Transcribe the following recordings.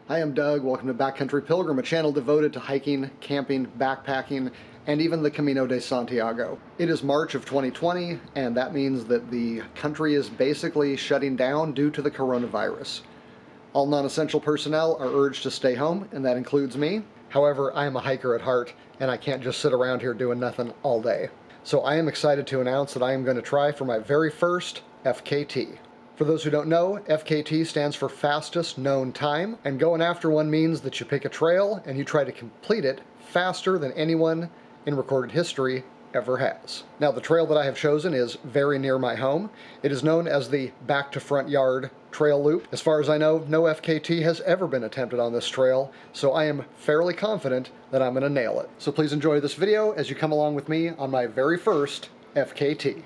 Hi, I'm Doug. Welcome to Backcountry Pilgrim, a channel devoted to hiking, camping, backpacking, and even the Camino de Santiago. It is March of 2020, and that means that the country is basically shutting down due to the coronavirus. All non-essential personnel are urged to stay home, and that includes me. However, I am a hiker at heart, and I can't just sit around here doing nothing all day. So I am excited to announce that I am going to try for my very first FKT. For those who don't know, FKT stands for Fastest Known Time, and going after one means that you pick a trail and you try to complete it faster than anyone in recorded history ever has. Now, the trail that I have chosen is very near my home. It is known as the Back to Front Yard Trail Loop. As far as I know, no FKT has ever been attempted on this trail, so I am fairly confident that I'm going to nail it. So please enjoy this video as you come along with me on my very first FKT.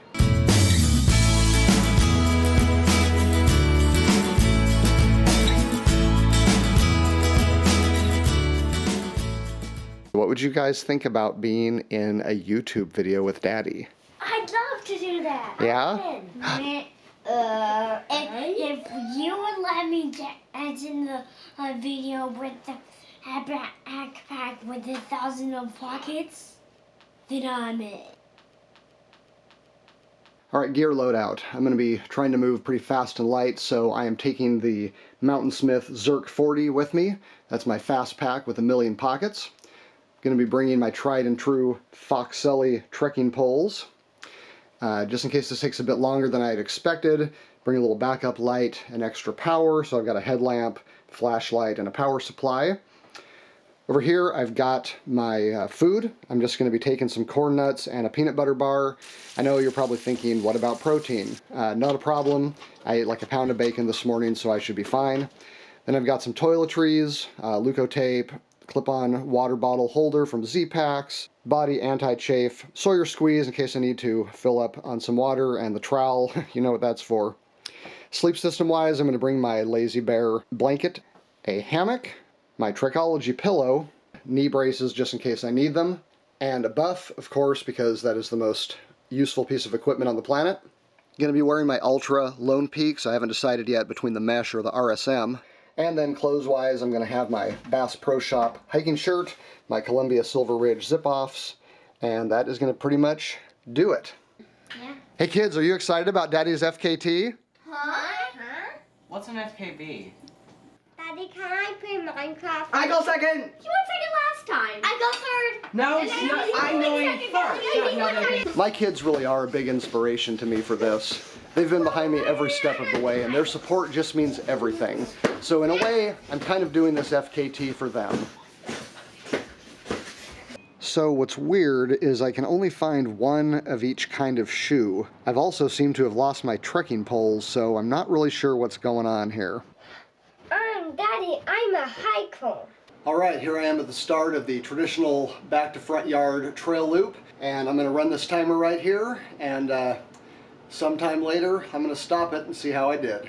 What would you guys think about being in a YouTube video with Daddy? I'd love to do that. Yeah? If you would let me dance in the video with the backpack with 1,000 pockets, then I'm in. Alright, gear loadout. I'm going to be trying to move pretty fast and light, so I am taking the Mountain Smith Zerk 40 with me. That's my fast pack with 1,000,000 pockets. Going to be bringing my tried and true Foxelli trekking poles. Just in case this takes a bit longer than I had expected, bring a little backup light and extra power, so I've got a headlamp, flashlight, and a power supply. Over here I've got my food. I'm just going to be taking some corn nuts and a peanut butter bar. I know you're probably thinking, what about protein? Not a problem. I ate like a pound of bacon this morning, so I should be fine. Then I've got some toiletries, Leukotape, clip-on water bottle holder from Z-Packs, body anti-chafe, Sawyer squeeze in case I need to fill up on some water, and the trowel, you know what that's for. Sleep system-wise, I'm going to bring my Lazy Bear blanket, a hammock, my Trekology pillow, knee braces just in case I need them, and a buff, of course, because that is the most useful piece of equipment on the planet. Going to be wearing my Ultra Lone Peaks. I haven't decided yet between the mesh or the RSM. And then clothes-wise, I'm going to have my Bass Pro Shop hiking shirt, my Columbia Silver Ridge zip-offs, and that is going to pretty much do it. Yeah. Hey kids, are you excited about Daddy's FKT? Huh? What's an FKB? Daddy, can I play Minecraft? I go second! You went second last time. I go third. No, And then I'm going first. My kids really are a big inspiration to me for this. They've been behind me every step of the way, and their support just means everything. So in a way, I'm kind of doing this FKT for them. So what's weird is I can only find one of each kind of shoe. I've also seemed to have lost my trekking poles, so I'm not really sure what's going on here. Daddy, I'm a hiker. Alright, here I am at the start of the traditional back to front yard trail loop, and I'm going to run this timer right here, and sometime later I'm going to stop it and see how I did.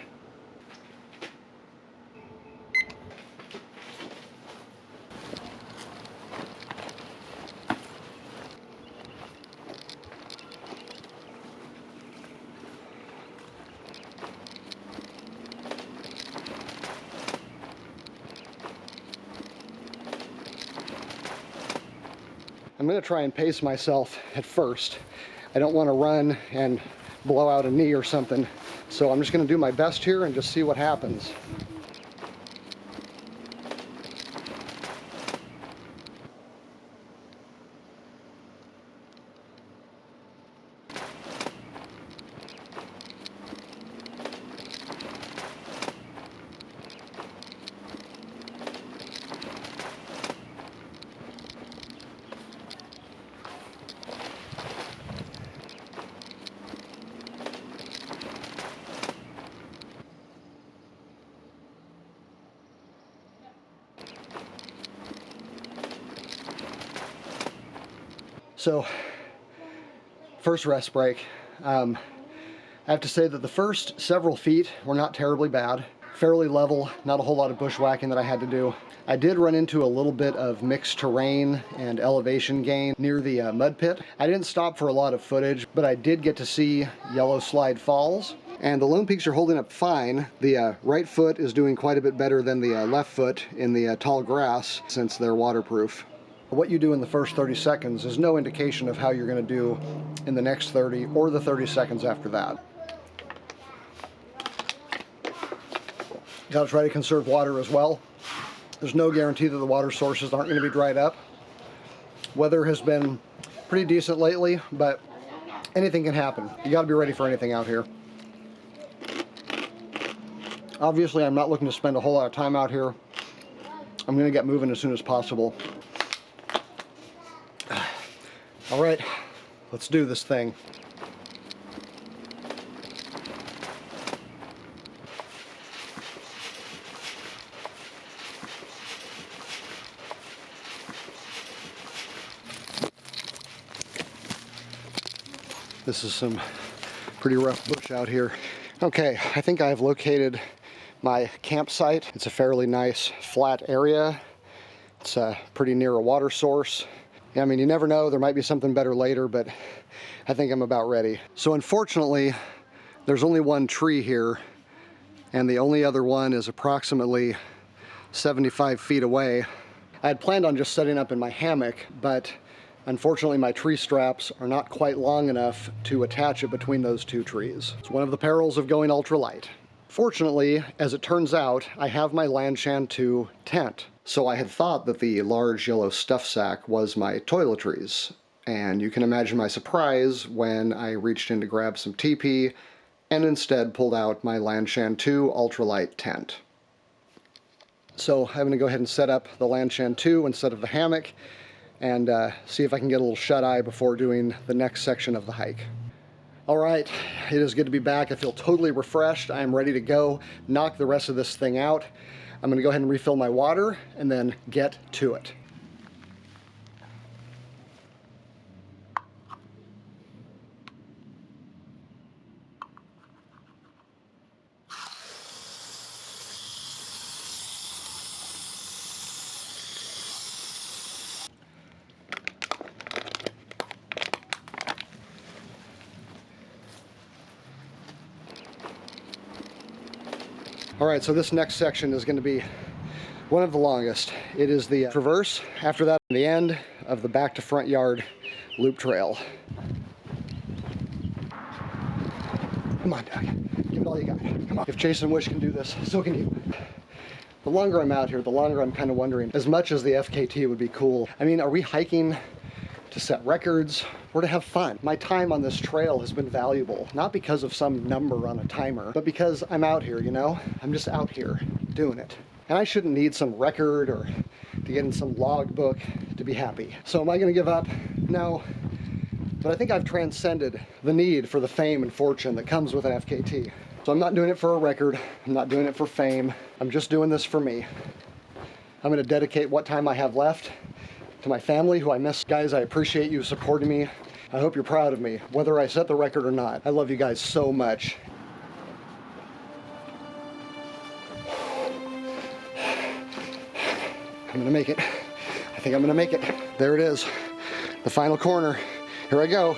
I'm going to try and pace myself at first. I don't want to run and blow out a knee or something, so I'm just going to do my best here and just see what happens. So, first rest break. I have to say that the first several feet were not terribly bad. Fairly level, not a whole lot of bushwhacking that I had to do. I did run into a little bit of mixed terrain and elevation gain near the mud pit. I didn't stop for a lot of footage, but I did get to see Yellow Slide Falls. And the Lone Peaks are holding up fine. The right foot is doing quite a bit better than the left foot in the tall grass since they're waterproof. What you do in the first 30 seconds is no indication of how you're going to do in the next 30 or the 30 seconds after that. You gotta try to conserve water as well. There's no guarantee that the water sources aren't going to be dried up. Weather has been pretty decent lately, but anything can happen. You gotta be ready for anything out here. Obviously, I'm not looking to spend a whole lot of time out here. I'm going to get moving as soon as possible. All right, let's do this thing. This is some pretty rough bush out here. Okay, I think I've located my campsite. It's a fairly nice flat area. It's pretty near a water source. Yeah, I mean, you never know, there might be something better later, but I think I'm about ready. So unfortunately, there's only one tree here, and the only other one is approximately 75 feet away. I had planned on just setting up in my hammock, but unfortunately my tree straps are not quite long enough to attach it between those two trees. It's one of the perils of going ultralight. Fortunately, as it turns out, I have my Lanshan 2 tent. So I had thought that the large yellow stuff sack was my toiletries. And you can imagine my surprise when I reached in to grab some TP and instead pulled out my Lanshan 2 ultralight tent. So I'm going to go ahead and set up the Lanshan 2 instead of the hammock and see if I can get a little shut-eye before doing the next section of the hike. All right, it is good to be back. I feel totally refreshed. I am ready to go knock the rest of this thing out. I'm going to go ahead and refill my water and then get to it. All right, so this next section is going to be one of the longest. It is the traverse. After that, the end of the back to front yard loop trail. Come on, Doug. Give it all you got. Come on. If Chase and Wish can do this, so can you. The longer I'm out here, the longer I'm kind of wondering, as much as the FKT would be cool, I mean, are we hiking to set records or to have fun? My time on this trail has been valuable, not because of some number on a timer, but because I'm out here, you know? I'm just out here doing it. And I shouldn't need some record or to get in some log book to be happy. So am I gonna give up? No. But I think I've transcended the need for the fame and fortune that comes with an FKT. So I'm not doing it for a record. I'm not doing it for fame. I'm just doing this for me. I'm gonna dedicate what time I have left to my family, who I miss. Guys, I appreciate you supporting me. I hope you're proud of me, whether I set the record or not. I love you guys so much. I'm gonna make it. I think I'm gonna make it. There it is, the final corner. Here I go.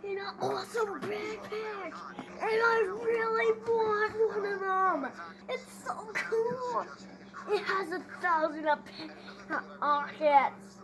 In an awesome backpack, and I really want one of them. It's so cool. It has 1,000 pockets.